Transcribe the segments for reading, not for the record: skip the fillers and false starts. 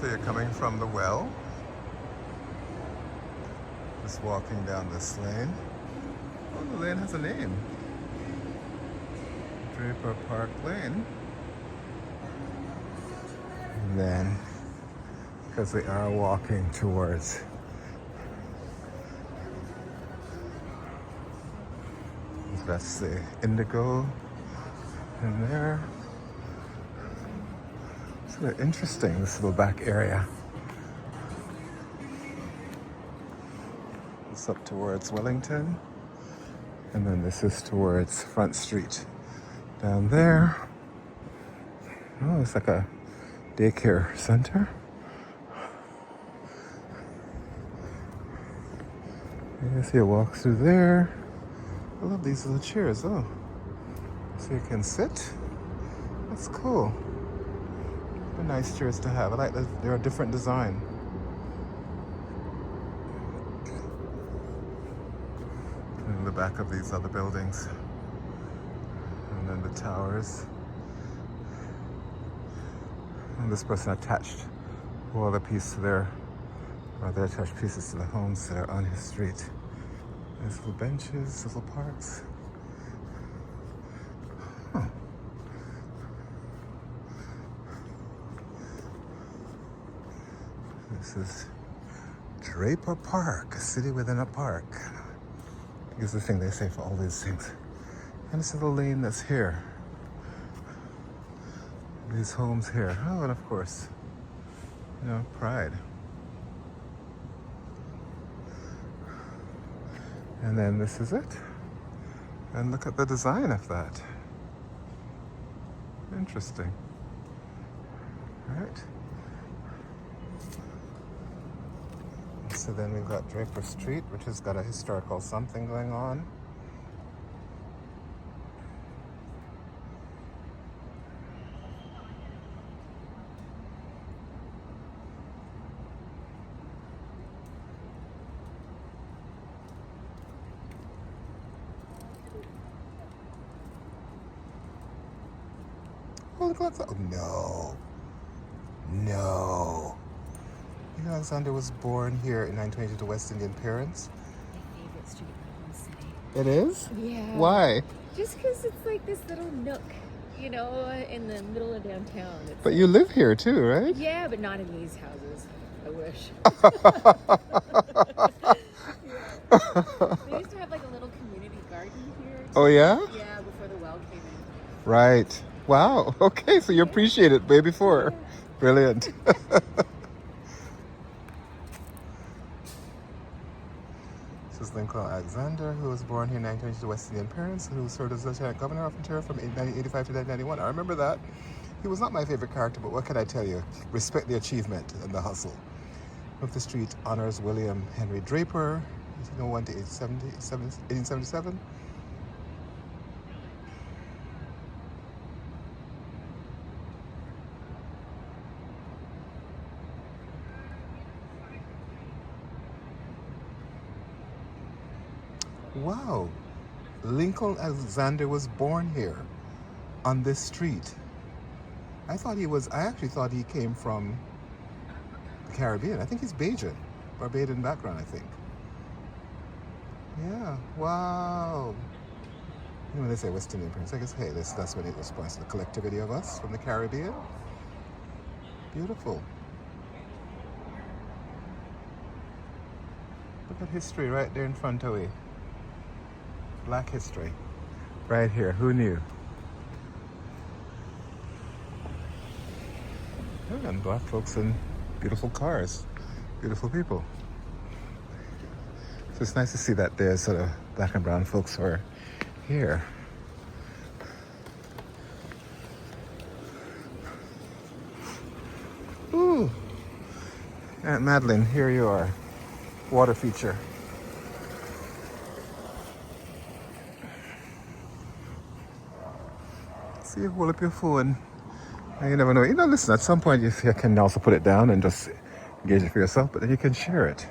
So you're coming from the well, just walking down this lane. Oh, the lane has a name. Draper Park Lane. And then, because we are walking towards that's the Indigo in there. It's really interesting, this little back area. It's up towards Wellington. And then this is towards Front Street. Down there. Oh, it's like a daycare center. You see a walk through there. I love these little chairs, oh. So you can sit. That's cool. They're nice chairs to have. I like that they're a different design. And the back of these other buildings. And then the towers. And this person attached all the pieces to their, or they attached pieces to the homes that are on his street. There's little benches, little parks. Huh. This is Draper Park, a city within a park. I think it's the thing they say for all these things. And this is the lane that's here. These homes here. Oh, and of course, you know, Pride. And then this is it. And look at the design of that. Interesting. Right? So then we've got Draper Street, which has got a historical something going on. Oh, no. No. You know, Alexander was born here in 1922 to West Indian parents. My favorite street in the whole city. It is? Yeah. Why? Just because it's like this little nook, you know, in the middle of downtown. It's But you live here too, right? yeah, but not in these houses. I wish. Yeah. They used to have like a little community garden here. Oh, yeah? Yeah, before the well came in. Right. Wow. Okay, so you appreciate it way before. Yeah. Brilliant. This is Lincoln Alexander, who was born here in 1922 to West Indian parents, and who served as Lieutenant Governor of Ontario from 1985 to 1991. I remember that. He was not my favorite character, but what can I tell you? Respect the achievement and the hustle. Of the street honors William Henry Draper, 1801 to 1877. Wow, Lincoln Alexander was born here on this street. I actually thought he came from the Caribbean. I think he's Bajan, Barbadian background, I think. Yeah, wow. You know, when they say West Indian parents, I guess, hey, that's when it responds to the collectivity of us from the Caribbean. Beautiful. Look at history right there in front of you. Black history. Right here. Who knew? Yeah, and black folks in beautiful cars. Beautiful people. So it's nice to see that there's sort of black and brown folks who are here. Ooh. Aunt Madeline, here you are. Water feature. See, you hold up your phone. And you never know. You know, listen, at some point you can also put it down and just engage it for yourself, but then you can share it.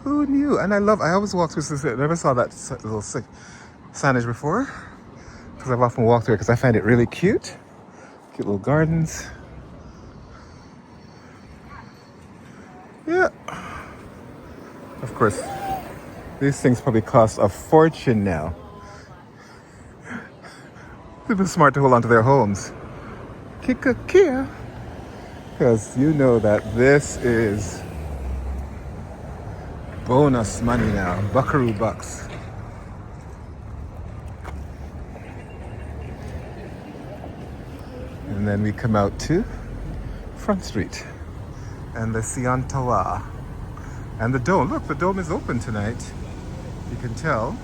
Who knew? And I always walk through this. I never saw that little signage before. Because I've often walked through it because I find it really cute. Cute little gardens. course, these things probably cost a fortune now. They've been smart to hold on to their homes. Kia. Because you know that this is bonus money now. Buckaroo bucks. And then we come out to Front Street and the Siantawa and the dome. Look, the dome is open tonight. You can tell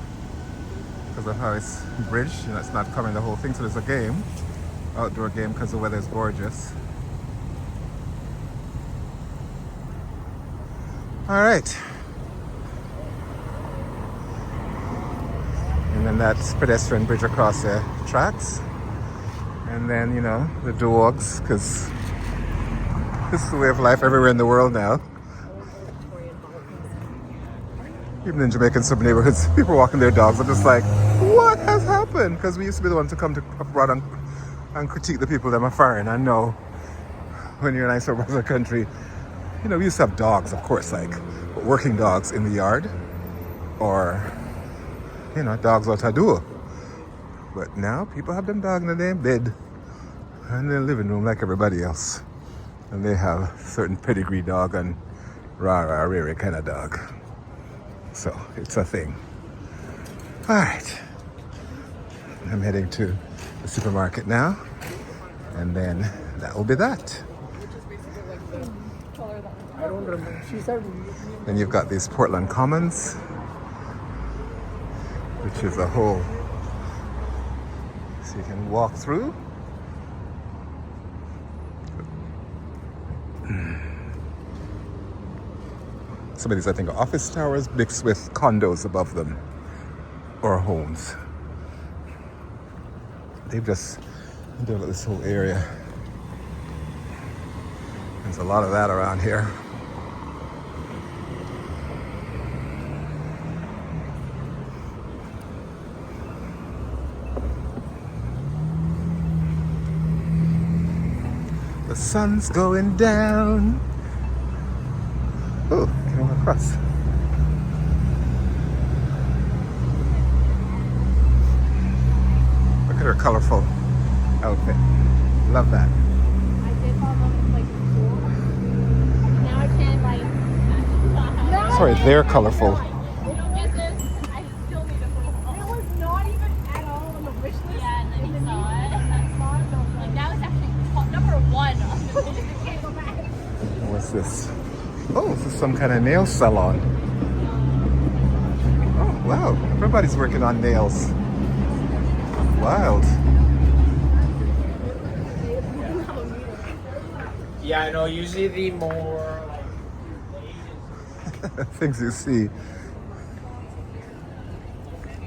because of how it's bridged. You know, it's not covering the whole thing, so there's a game, outdoor game, because the weather is gorgeous. All right. And then that's pedestrian bridge across the tracks. And then, you know, the dogs, because this is the way of life everywhere in the world now. Even in Jamaica, in some neighborhoods, people walking their dogs are just like, what has happened? Because we used to be the ones to come to abroad and critique the people that are foreign. I know when you're in a nice other country, you know, we used to have dogs, of course, like working dogs in the yard or, you know, dogs out a door. But now people have them dogs in their bed and their living room like everybody else. And they have certain pedigree dog and rah-rah, rare kind of dog. So it's a thing. All right. I'm heading to the supermarket now. And then that will be that. I don't remember. She said. Then you've got these Portland Commons, which is a whole, so you can walk through. Some of these, I think, are office towers mixed with condos above them, or homes. They've just developed this whole area. There's a lot of that around here. The sun's going down. Oh, can I walk across? Look at her colorful outfit. Love that. I did all them like before. Now I can't like. Sorry, they're colorful. Business. I still need a phone. It was not even at all on the wish list. Yeah, and then you saw it. I saw it, though. Like now it's actually top number 1 on the list. Can't go back. What's this? Oh, this is some kind of nail salon. Oh, wow. Everybody's working on nails. Wild. Yeah, I know. Usually the more Things you see.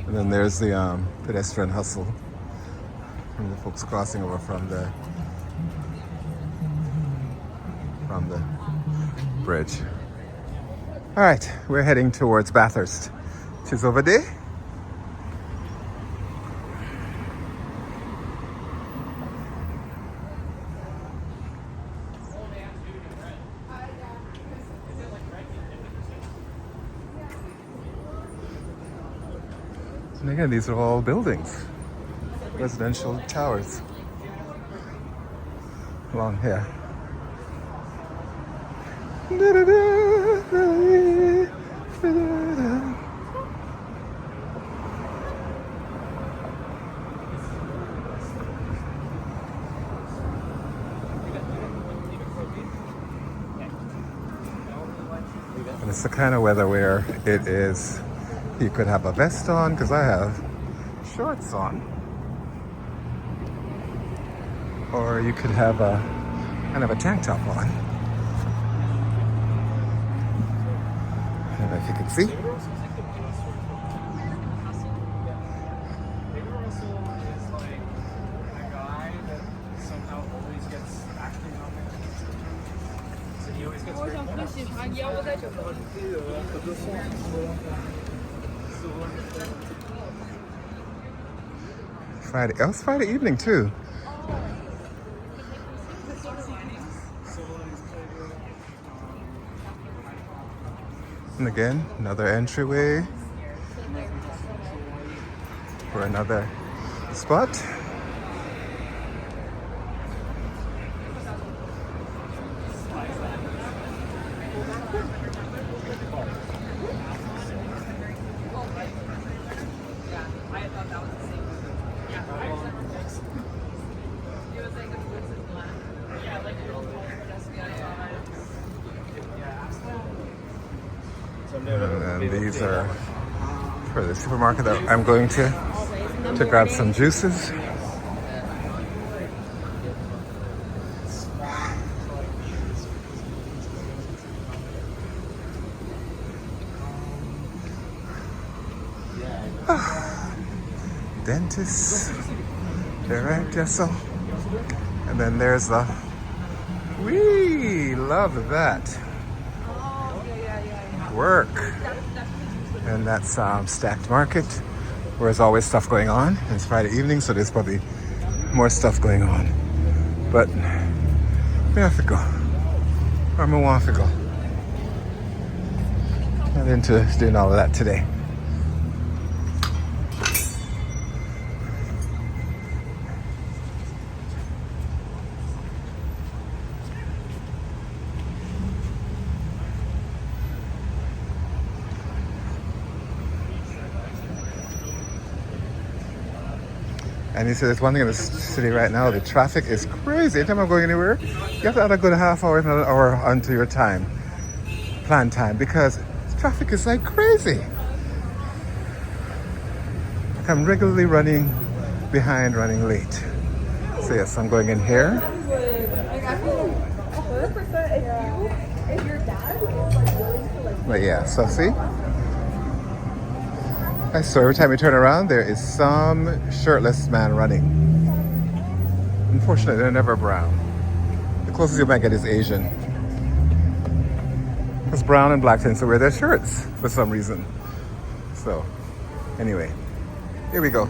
And then there's the pedestrian hustle. And the folks crossing over from the bridge. All right, we're heading towards Bathurst, which is over there. And again, these are all buildings, residential towers along here. And it's the kind of weather where it is, you could have a vest on, because I have shorts on. Or you could have a kind of a tank top on. I don't know if you can see. Friday. Oh, it's Friday evening too. And again, another entryway for another spot. And these are for the supermarket that I'm going to grab some juices. Dentists. They're right there, so. And then there's the. We love that. Work. And that's Stacked Market, where there's always stuff going on. It's Friday evening, so there's probably more stuff going on. But we have to go. Where am I want to go? Not into doing all of that today. And you see, there's one thing in the city right now, the traffic is crazy. Anytime I'm going anywhere, you have to add a good half hour, another hour onto your time, planned time, because traffic is like crazy. I'm regularly running behind, running late. So yes, I'm going in here. But yeah, so see? So every time you turn around, there is some shirtless man running. Unfortunately, they're never brown. The closest you might get is Asian. Because brown and black tend to wear their shirts for some reason. So, anyway, here we go.